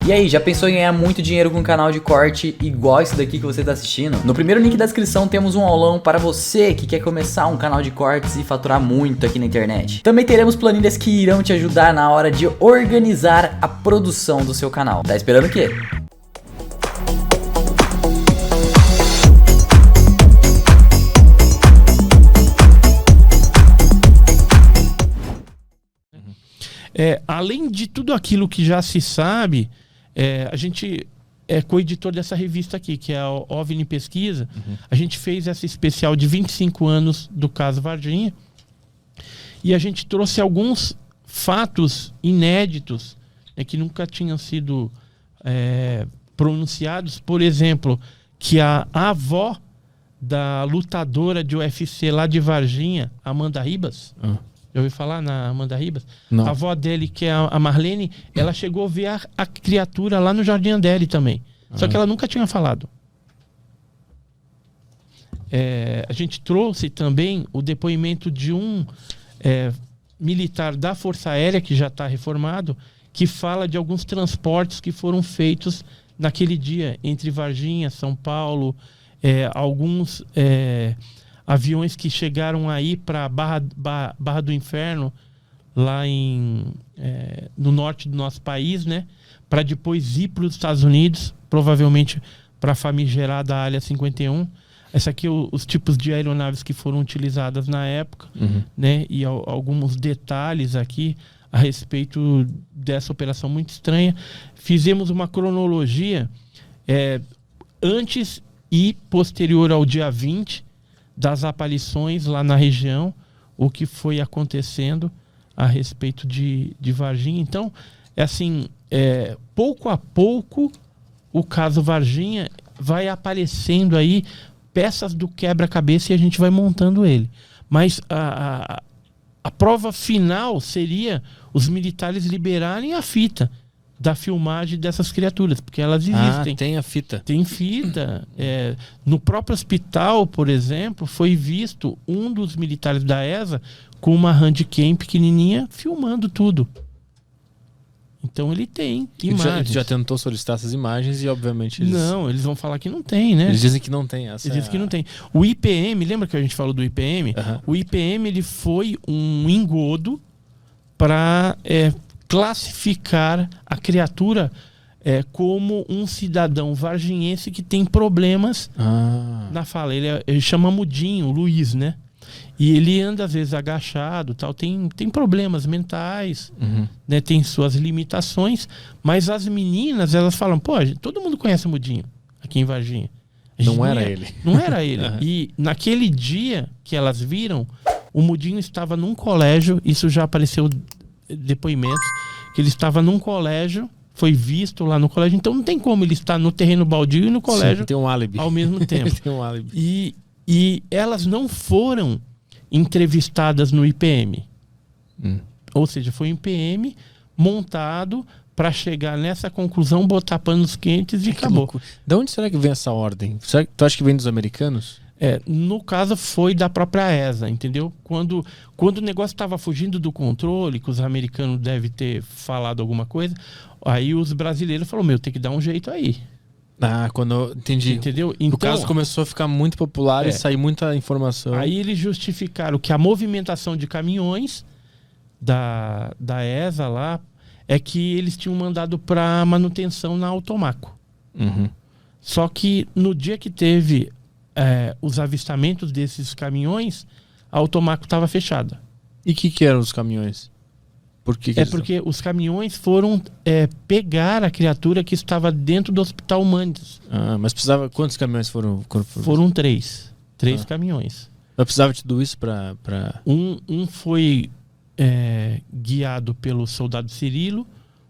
E aí, já pensou em ganhar muito dinheiro com um canal de corte igual esse daqui que você tá assistindo? No primeiro link da descrição temos um aulão para você que quer começar um canal de cortes e faturar muito aqui na internet. Também teremos planilhas que irão te ajudar na hora de organizar a produção do seu canal. Tá esperando o quê? Além de tudo aquilo que já se sabe, a gente é co-editor dessa revista aqui, que é a OVNI Pesquisa. A gente fez essa especial de 25 anos do caso Varginha. E a gente trouxe alguns fatos inéditos, que nunca tinham sido pronunciados. Por exemplo, que a avó da lutadora de UFC lá de Varginha, Amanda Ribas... Já ouviu falar na Amanda Ribas? Não. A avó dele, que é a Marlene, ela chegou a ver a criatura lá no Jardim Anderle também. Só que ela nunca tinha falado. A gente trouxe também o depoimento de um militar da Força Aérea, que já está reformado, que fala de alguns transportes que foram feitos naquele dia, entre Varginha, São Paulo, alguns... aviões que chegaram aí para Barra do Inferno, lá no norte do nosso país, né? Para depois ir para os Estados Unidos, provavelmente para a famigerada Área 51. Essa aqui os tipos de aeronaves que foram utilizadas na época, né? E alguns detalhes aqui a respeito dessa operação muito estranha. Fizemos uma cronologia antes e posterior ao dia 20, das aparições lá na região, o que foi acontecendo a respeito de Varginha. Então, pouco a pouco, o caso Varginha vai aparecendo aí peças do quebra-cabeça e a gente vai montando ele. Mas a prova final seria os militares liberarem a fita da filmagem dessas criaturas, porque elas existem. Tem a fita. Tem fita. No próprio hospital, por exemplo, foi visto um dos militares da ESA com uma handcam pequenininha filmando tudo. Então ele tem imagens. Já tentou solicitar essas imagens e obviamente eles... Não, eles vão falar que não tem, né? Eles dizem que não tem. Eles dizem que não tem. O IPM, lembra que a gente falou do IPM? O IPM ele foi um engodo para... classificar a criatura como um cidadão varginhense que tem problemas na fala. Ele chama mudinho, o Luiz, né? E ele anda às vezes agachado, tal. Tem problemas mentais, né? Tem suas limitações, mas as meninas, elas falam, pô, todo mundo conhece o mudinho aqui em Varginha. Não era ele. Não era ele. E naquele dia que elas viram, o mudinho estava num colégio, isso já apareceu depoimentos, que ele estava num colégio, foi visto lá no colégio, então não tem como ele estar no terreno baldio e no colégio. Sim, tem um álibi. Ao mesmo tempo. Tem um álibi. E elas não foram entrevistadas no IPM. Ou seja, foi um IPM montado para chegar nessa conclusão, botar panos quentes e acabou. De onde será que vem essa ordem? Tu acha que vem dos americanos? No caso foi da própria ESA, entendeu? Quando o negócio estava fugindo do controle, que os americanos devem ter falado alguma coisa, aí os brasileiros falaram, tem que dar um jeito aí. Entendi. Entendeu? Então, o caso começou a ficar muito popular e sair muita informação. Aí eles justificaram que a movimentação de caminhões da ESA lá é que eles tinham mandado para manutenção na Automaco. Só que no dia que teve os avistamentos desses caminhões, a Automaco estava fechada. E o que eram os caminhões? Porque os caminhões foram pegar a criatura que estava dentro do Hospital Humanitas. Mas precisava... Quantos caminhões foram? Foram 3. 3 caminhões. Mas precisava de tudo isso para... Um foi guiado pelo soldado Cirilo,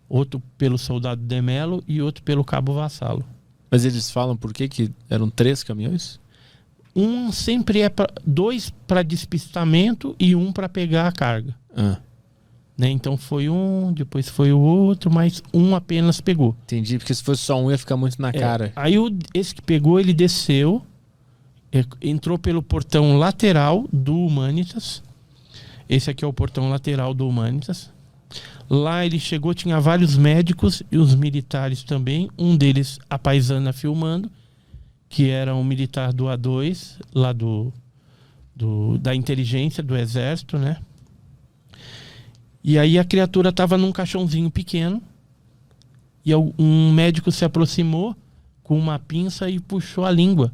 outro pelo soldado Demelo e outro pelo cabo Vassalo. Mas eles falam por que eram 3 caminhões? Um sempre 2 para despistamento e um para pegar a carga. Né? Então foi um, depois foi o outro, mas um apenas pegou. Entendi, porque se fosse só um ia ficar muito na cara. Aí esse que pegou, ele desceu, entrou pelo portão lateral do Humanitas. Esse aqui é o portão lateral do Humanitas. Lá ele chegou, tinha vários médicos e os militares também. Um deles, a paisana filmando, que era um militar do A2, lá da inteligência, do exército, né? E aí a criatura estava num caixãozinho pequeno e um médico se aproximou com uma pinça e puxou a língua.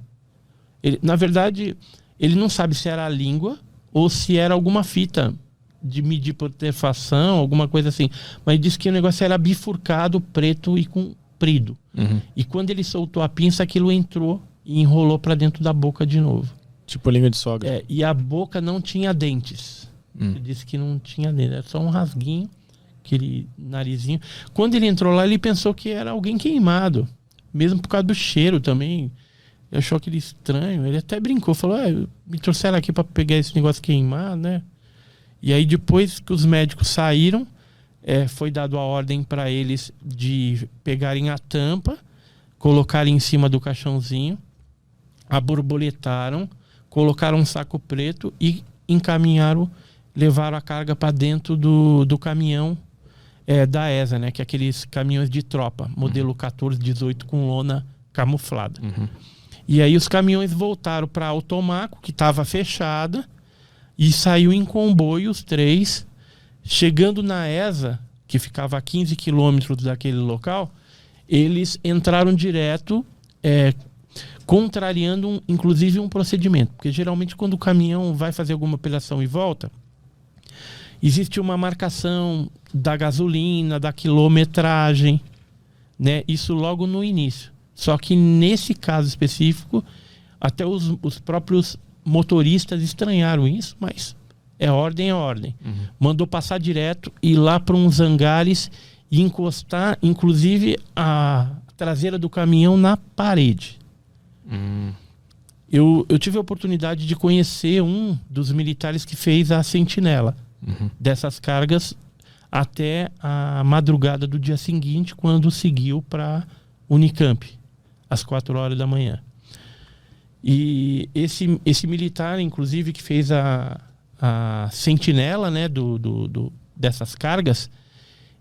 Na verdade, ele não sabe se era a língua ou se era alguma fita de medir putrefação, alguma coisa assim. Mas disse que o negócio era bifurcado, preto e comprido. E quando ele soltou a pinça, aquilo entrou e enrolou para dentro da boca de novo. Tipo língua de sogra. E a boca não tinha dentes. Ele disse que não tinha dentes, era só um rasguinho, aquele narizinho. Quando ele entrou lá, ele pensou que era alguém queimado. Mesmo por causa do cheiro também. Ele achou aquele estranho. Ele até brincou, falou, me trouxeram aqui para pegar esse negócio queimado, né? E aí depois que os médicos saíram, foi dado a ordem para eles de pegarem a tampa, colocarem em cima do caixãozinho, aborboletaram, colocaram um saco preto e encaminharam, levaram a carga para dentro do caminhão da ESA, né? Que é aqueles caminhões de tropa, modelo 1418 com lona camuflada. E aí os caminhões voltaram para Automaco, que estava fechada, e saiu em comboio os 3, chegando na ESA, que ficava a 15 quilômetros daquele local, eles entraram direto, contrariando inclusive um procedimento. Porque geralmente quando o caminhão vai fazer alguma operação e volta, existe uma marcação da gasolina, da quilometragem, né? Isso logo no início. Só que nesse caso específico, até os próprios motoristas estranharam isso, mas é ordem. Mandou passar direto, ir lá para uns hangares e encostar, inclusive, a traseira do caminhão na parede. Eu tive a oportunidade de conhecer um dos militares que fez a sentinela dessas cargas até a madrugada do dia seguinte, quando seguiu para Unicamp, às 4 horas da manhã. E esse militar, inclusive, que fez a sentinela, né, dessas cargas,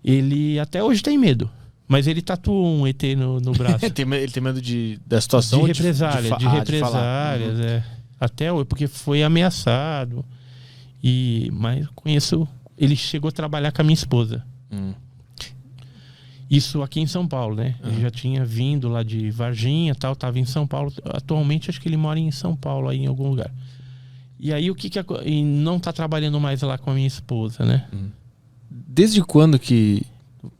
ele até hoje tem medo. Mas ele tatuou um ET no braço. Ele tem medo da situação? De represália, de represálias. Até hoje, porque foi ameaçado. Mas conheço... Ele chegou a trabalhar com a minha esposa. Isso aqui em São Paulo, né? Ele já tinha vindo lá de Varginha, tal, estava em São Paulo. Atualmente acho que ele mora em São Paulo, aí em algum lugar. E aí e não está trabalhando mais lá com a minha esposa, né? Desde quando que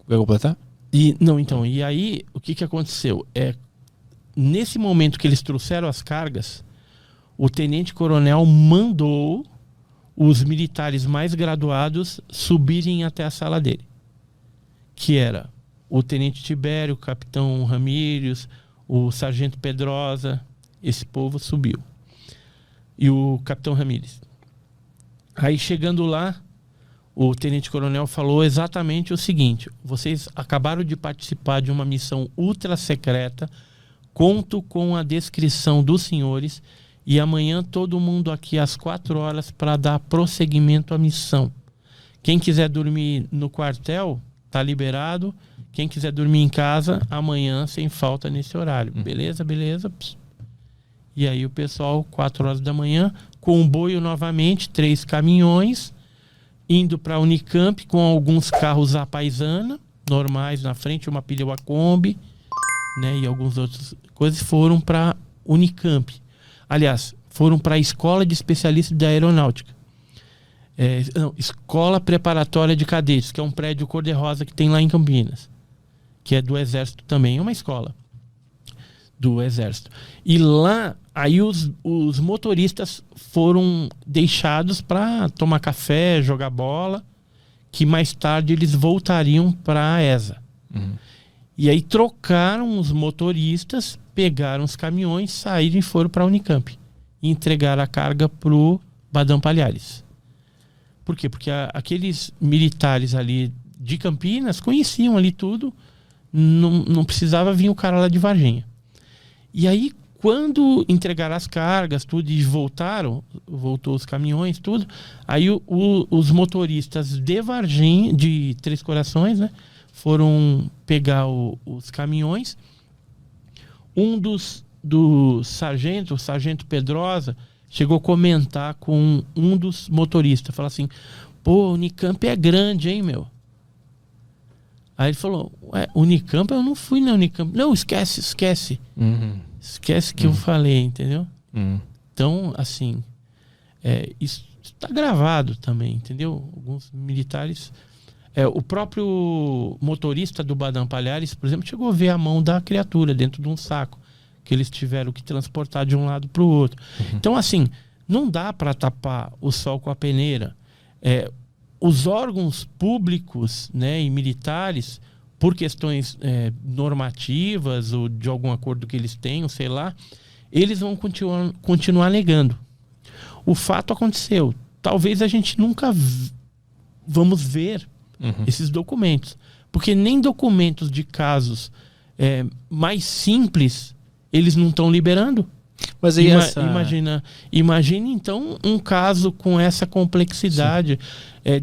vai completar? E aí o que aconteceu? Nesse momento que eles trouxeram as cargas, o tenente-coronel mandou os militares mais graduados subirem até a sala dele, que era o tenente Tibério, o capitão Ramírez, o sargento Pedrosa. Esse povo subiu. E o capitão Ramírez. Aí chegando lá, o tenente-coronel falou exatamente o seguinte: vocês acabaram de participar de uma missão ultra secreta, conto com a descrição dos senhores e amanhã todo mundo aqui às 4 horas para dar prosseguimento à missão. Quem quiser dormir no quartel, tá liberado. Quem quiser dormir em casa, amanhã sem falta nesse horário. Beleza? Pss. E aí o pessoal, 4 horas da manhã, comboio novamente, 3 caminhões, indo para a Unicamp com alguns carros à paisana, normais na frente, uma pneu a Kombi, né, e algumas outras coisas, foram para Unicamp. Aliás, foram para a Escola de Especialistas da Aeronáutica. Escola Preparatória de Cadetes, que é um prédio cor-de-rosa que tem lá em Campinas, que é do Exército também, é uma escola do Exército. E lá, aí os motoristas foram deixados para tomar café, jogar bola, que mais tarde eles voltariam para a ESA. E aí trocaram os motoristas, pegaram os caminhões, saíram e foram para a Unicamp e entregaram a carga pro Badam Palhares. Por quê? Porque aqueles militares ali de Campinas conheciam ali tudo, não precisava vir o cara lá de Varginha. E aí, quando entregaram as cargas, tudo, e voltou os caminhões, tudo, aí os motoristas de Varginha, de Três Corações, né, foram pegar os caminhões. Um do sargento, o sargento Pedrosa, chegou a comentar com um dos motoristas, falou assim, pô, o Unicamp é grande, hein, meu? Aí ele falou, ué, Unicamp? Eu não fui na Unicamp. Não, esquece. Esquece que eu falei, entendeu? Então, assim, isso está gravado também, entendeu? Alguns militares... o próprio motorista do Badam Palhares, por exemplo, chegou a ver a mão da criatura dentro de um saco que eles tiveram que transportar de um lado para o outro. Então, assim, não dá para tapar o sol com a peneira. Os órgãos públicos, né, e militares, por questões normativas ou de algum acordo que eles tenham, sei lá, eles vão continuar negando. O fato aconteceu. Talvez a gente nunca vamos ver esses documentos. Porque nem documentos de casos mais simples eles não estão liberando. Mas aí Imagine então um caso com essa complexidade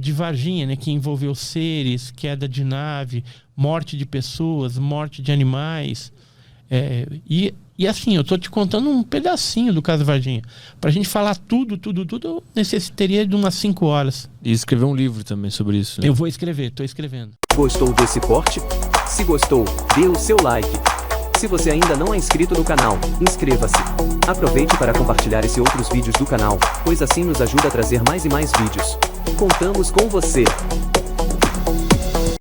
de Varginha, né, que envolveu seres, queda de nave, morte de pessoas, morte de animais. E assim, eu estou te contando um pedacinho do caso Varginha. Para a gente falar tudo, eu necessitaria de umas 5 horas. E escrever um livro também sobre isso, né? Eu vou escrever, estou escrevendo. Gostou desse corte? Se gostou, dê o seu like. Se você ainda não é inscrito no canal, inscreva-se. Aproveite para compartilhar esse e outros vídeos do canal, pois assim nos ajuda a trazer mais e mais vídeos. Contamos com você!